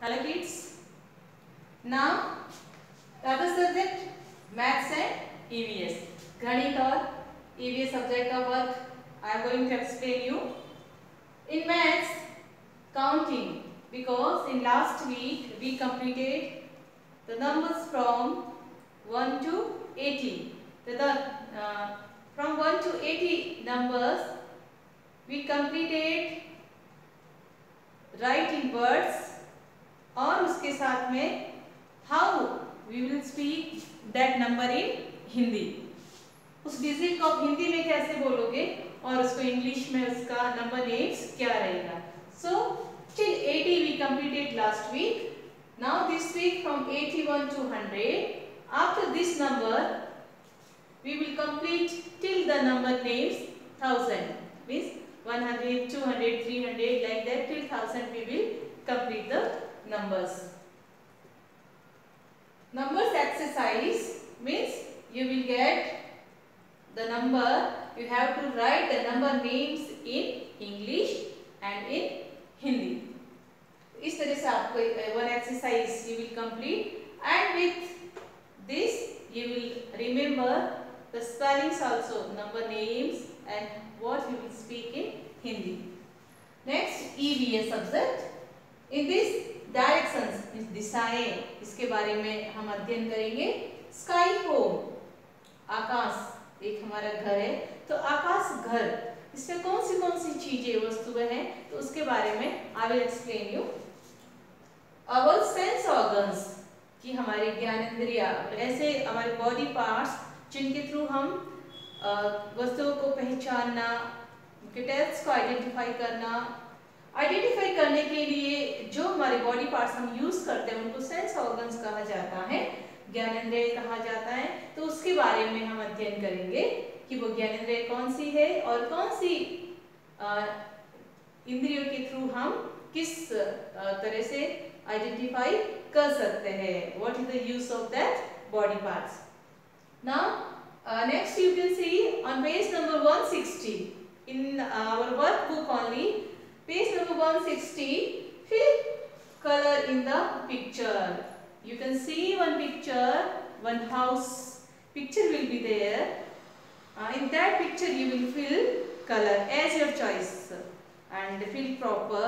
Hello kids. Now the other subject maths and EVS. गणित और EVS subject का work I am going to explain you. In maths, counting, because in last week we completed the numbers from 1 to 80. From 1 to 80 numbers we completed writing words और उसके साथ में how we will speak that number in Hindi. उस digit को आप हिंदी में कैसे बोलोगे और उसको इंग्लिश में उसका नंबर नेम्स क्या रहेगा. So till 80 we completed last week. Now this week from 81 to 100. After this number we will complete till the number names 1000. Means 100, 200, 300 like that till 1000 we will complete the numbers. Numbers exercise means you will get the number, you have to write the number names in English and in Hindi. इस तरह से आपको one exercise you will complete and with this you will remember the spellings also, number names and what you will speak in Hindi. Next EVS subject. In this directions दिशाएं, इसके बारे में हम अध्ययन करेंगे. स्काई होम, आकाश एक हमारा घर है, तो आकाश घर, इसमें कौन सी चीजें वस्तुएं हैं तो उसके बारे में I will explain you. Our sense organs कि हमारे ज्ञानेंद्रिया, ऐसे हमारे बॉडी पार्ट्स जिनके थ्रू हम वस्तुओं को पहचानना, डिटेल्स को आइडेंटिफाई करने के लिए जो हमारे बॉडी पार्ट्स हम यूज करते हैं उनको सेंस ऑर्गन्स कहा जाता है, ज्ञानेंद्रिय कहा जाता है. तो उसके बारे में हम अध्ययन करेंगे कि वो ज्ञानेंद्रिय कौन सी है और कौन सी इंद्रियों के थ्रू हम किस तरह से आइडेंटिफाई कर सकते हैं. What is the use of that body parts. Now next you can C on page number 160 in our workbook only. Page number 160, fill color in the picture. You can see one picture, one house picture will be there. In that picture you will fill color as your choice and fill proper.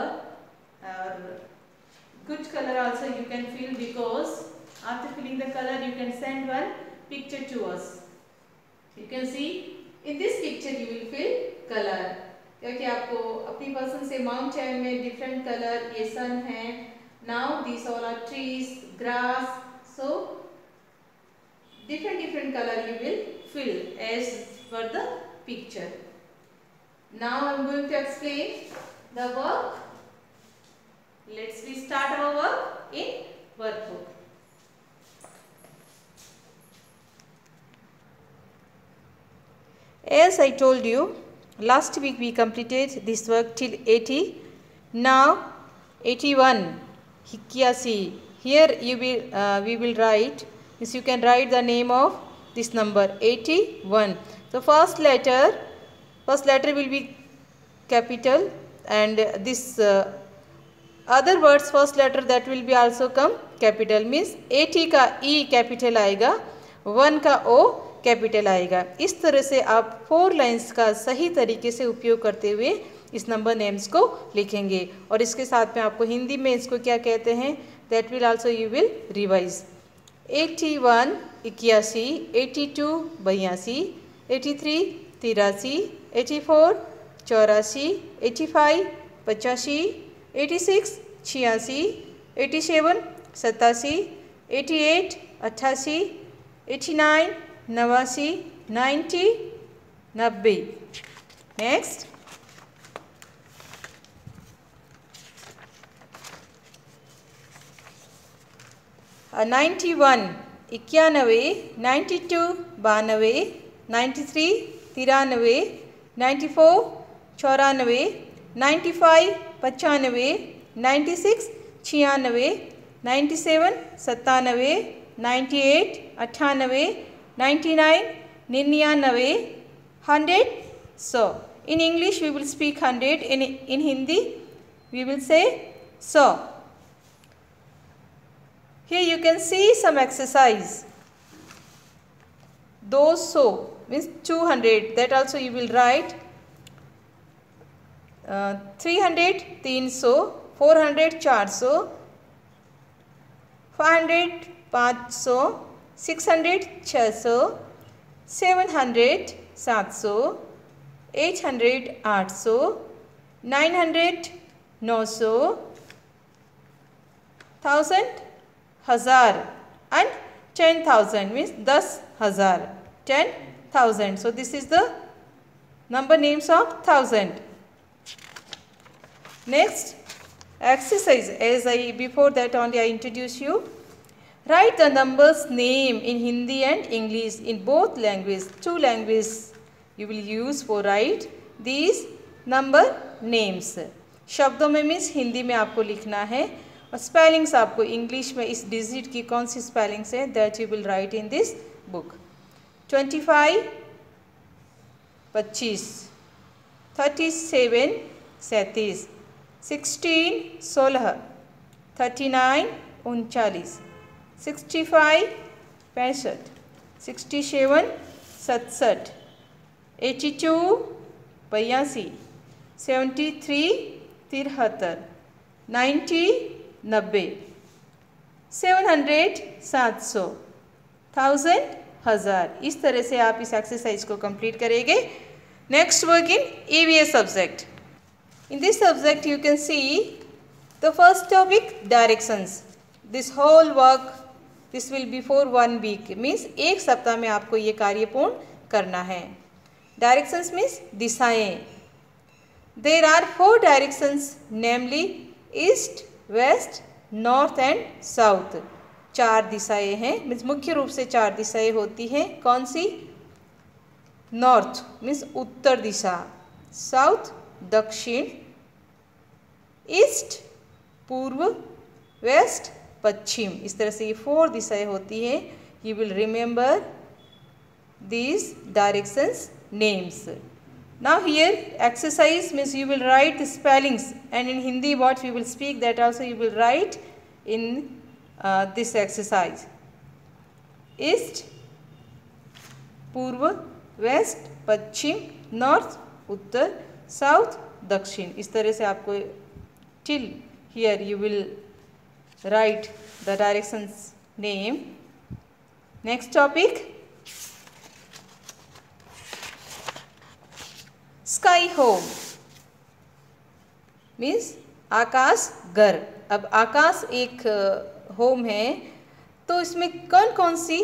Good color also you can fill, because after filling the color you can send one picture to us. You can see in this picture you will fill color. क्योंकि आपको अपनी पसंद से mountain में different colour, ये sun है, now this all are trees, grass, so different color you will fill as per the picture. Now I am going to explain the work. Let's start our work in workbook. As I told you, last week we completed this work till 80. Now 81, 81. Here we will write. Yes, you can write the name of this number 81. So first letter will be capital, and this other words first letter that will be also come capital. Means 80 का E capital आएगा, 1 का O capital आएगा. इस तरह से आप 4 lines का सही तरीके से उपयोग करते हुए इस नंबर नेम्स को लिखेंगे. और इसके साथ में आपको हिंदी में इसको क्या कहते हैं, that will also you will revise. 81 81, 82 82, 83 83, 84 84, 85 85, 86 86, 87 87, 88 88, 89 89, 90 90. Next, a 91 91, 92 92, 93 93, 94 94, 95 95, 96 96, 97 97, 98 98, 99 99, 100 100. In English we will speak 100, in Hindi we will say 100. Here you can see some exercise. 200 means 200, that also you will write. 300 300, 400 400, 500 500, 600 600, 700 700, 800 800, 900 900, 1000 1000 and 10,000 means 10,000, 10,000. So this is the number names of 1000. Next exercise, as I before that only I introduce you. Write the numbers name in Hindi and English in both languages. Two languages you will use for write these number names. शब्दों में means Hindi में आपको लिखना है और spellings आपको English में इस डिजिट की कौन सी स्पेलिंग्स है that you will write in this book. 25 25, 37 37, 16 16, 39 39, 65 65, 67 67, 82 82, 73 73, 90 90, 700 700, 1000 1000. इस तरह से आप इस एक्सरसाइज को कंप्लीट करेंगे. Next work in EVS subject. In this subject you can see the first topic directions. This whole work this will be for 1 week means एक सप्ताह में आपको ये कार्य पूर्ण करना है. Directions means दिशाएं. There are 4 directions namely east, west, north and south. 4 दिशाएं हैं मीन्स मुख्य रूप से 4 दिशाएं होती हैं. कौन सी? नॉर्थ मीन्स उत्तर दिशा, साउथ दक्षिण, ईस्ट पूर्व, वेस्ट पश्चिम. इस तरह से ये 4 दिशाएं होती हैं. You will remember these directions names. Now here exercise means you will write the spellings and in Hindi what we will speak that also you will write in this exercise. East पूर्व, waste पश्चिम, north उत्तर, south दक्षिण. इस तरह से आपको till here you will write the directions name. Next topic, sky home means आकाश घर. अब आकाश एक होम है तो इसमें कौन कौन सी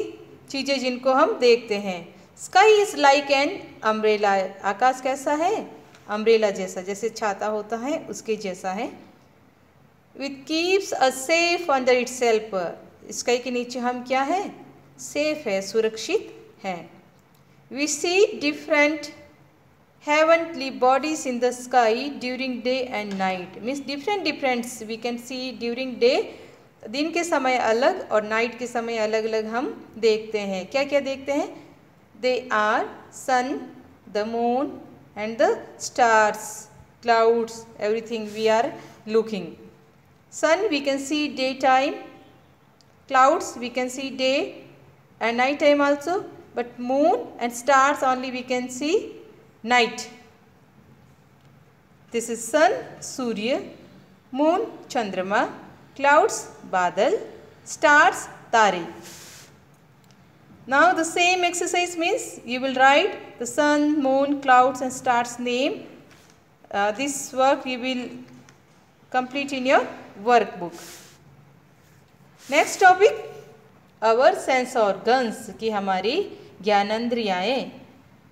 चीज़ें जिनको हम देखते हैं. Sky is like an umbrella. आकाश कैसा है? अम्ब्रेला जैसा, जैसे छाता होता है उसके जैसा है. With keeps a safe under itself. Sky के नीचे हम क्या है? सेफ है, सुरक्षित है. We see different heavenly bodies in the sky during day and night means different we can see during day. दिन के समय अलग और नाइट के समय अलग अलग हम देखते हैं. क्या क्या देखते हैं? They are sun, the moon and the stars, clouds, everything we are looking. Sun we can see daytime, clouds we can see day and night time also, but moon and stars only we can see night. This is sun, Surya, moon, Chandrama, clouds, Badal, stars, Tare. Now the same exercise means you will write the sun, moon, clouds and stars name. This work you will complete in your workbook. Next topic, our sense organs की हमारी ज्ञानेंद्रियाएं.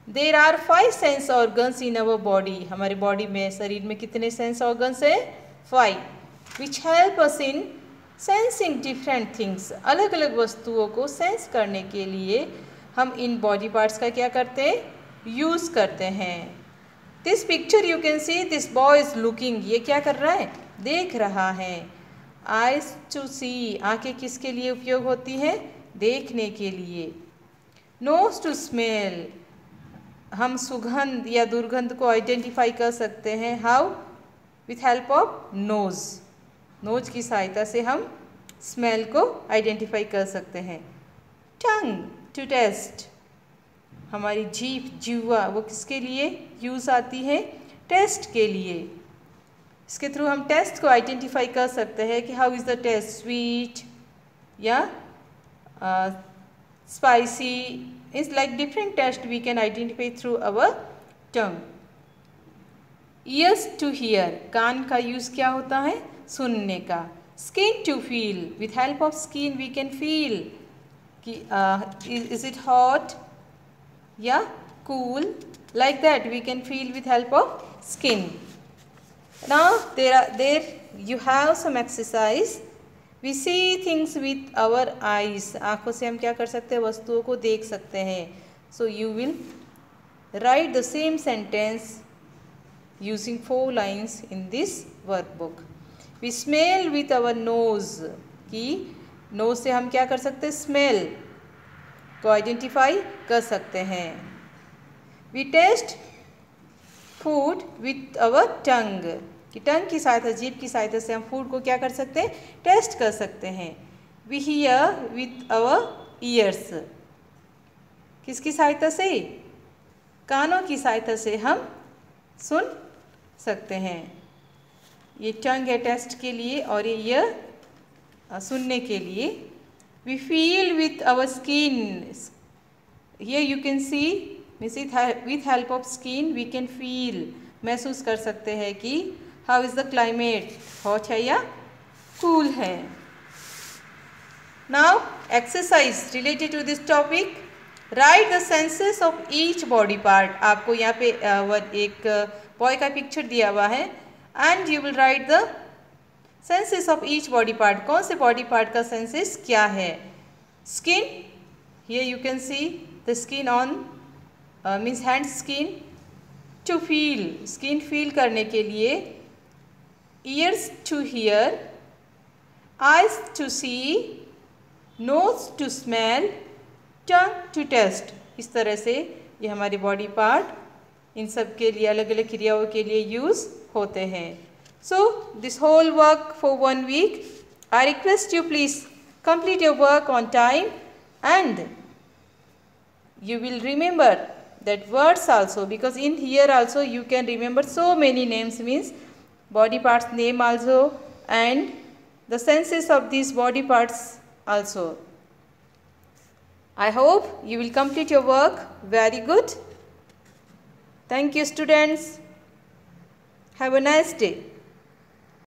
There are 5 sense organs in our body. हमारे body में, शरीर में कितने sense organs हैं? 5. Which help us in sensing different things. अलग अलग वस्तुओं को सेंस करने के लिए हम इन बॉडी पार्ट्स का क्या करते हैं? यूज़ करते हैं. This picture you can see this boy is looking. ये क्या कर रहा है? देख रहा है. Eyes to see. आंखें किसके लिए उपयोग होती हैं? देखने के लिए. Nose to smell. हम सुगंध या दुर्गंध को आइडेंटिफाई कर सकते हैं. How? With help of nose. Nose की सहायता से हम स्मेल को आइडेंटिफाई कर सकते हैं। टंग टू टेस्ट, हमारी जीभ जीवा वो किसके लिए यूज़ आती है? टेस्ट के लिए। इसके थ्रू हम टेस्ट को आइडेंटिफाई कर सकते हैं कि how is the taste, sweet या spicy, it's like different taste we can identify through our tongue. Ears to hear, कान का यूज़ क्या होता है? सुनने का। Skin to feel, with help of skin we can feel कि इज इट हॉट या cool, like that we can feel with help of skin. Now there you have some exercise. We see things with our eyes. आँखों से हम क्या कर सकते हैं? वस्तुओं को देख सकते हैं. So you will write the same sentence using 4 lines in this workbook. We smell with our nose. कि nose से हम क्या कर सकते हैं? Smell को आइडेंटिफाई कर सकते हैं. We taste food with our tongue, कि टंग की सहायता, जीभ की सहायता से हम फूड को क्या कर सकते हैं? टेस्ट कर सकते हैं. We hear with our ears, किसकी सहायता से? कानों की सहायता से हम सुन सकते हैं. ये टंग है टेस्ट के लिए और ये ईयर सुनने के लिए. We feel with our skin. Here you can see, with help of skin we can feel, महसूस कर सकते हैं कि how is the climate, hot है या cool है. Now exercise related to this topic. Write the senses of each body part. आपको यहाँ पे एक बॉय का पिक्चर दिया हुआ है and you will write the senses of each body part. कौन से बॉडी पार्ट का सेंसेस क्या है? Skin, here you can see the skin on means hand skin. To feel, skin feel करने के लिए. Ears to hear, eyes to see, nose to smell, tongue to taste. इस तरह से ये हमारे बॉडी पार्ट इन सब के लिए अलग अलग क्रियाओं के लिए यूज़ होते हैं. So this whole work for 1 week. I request you please complete your work on time and you will remember that words also, because in here also you can remember so many names, means body parts name also and the senses of these body parts also. I hope you will complete your work very good. Thank you students. Have a nice day.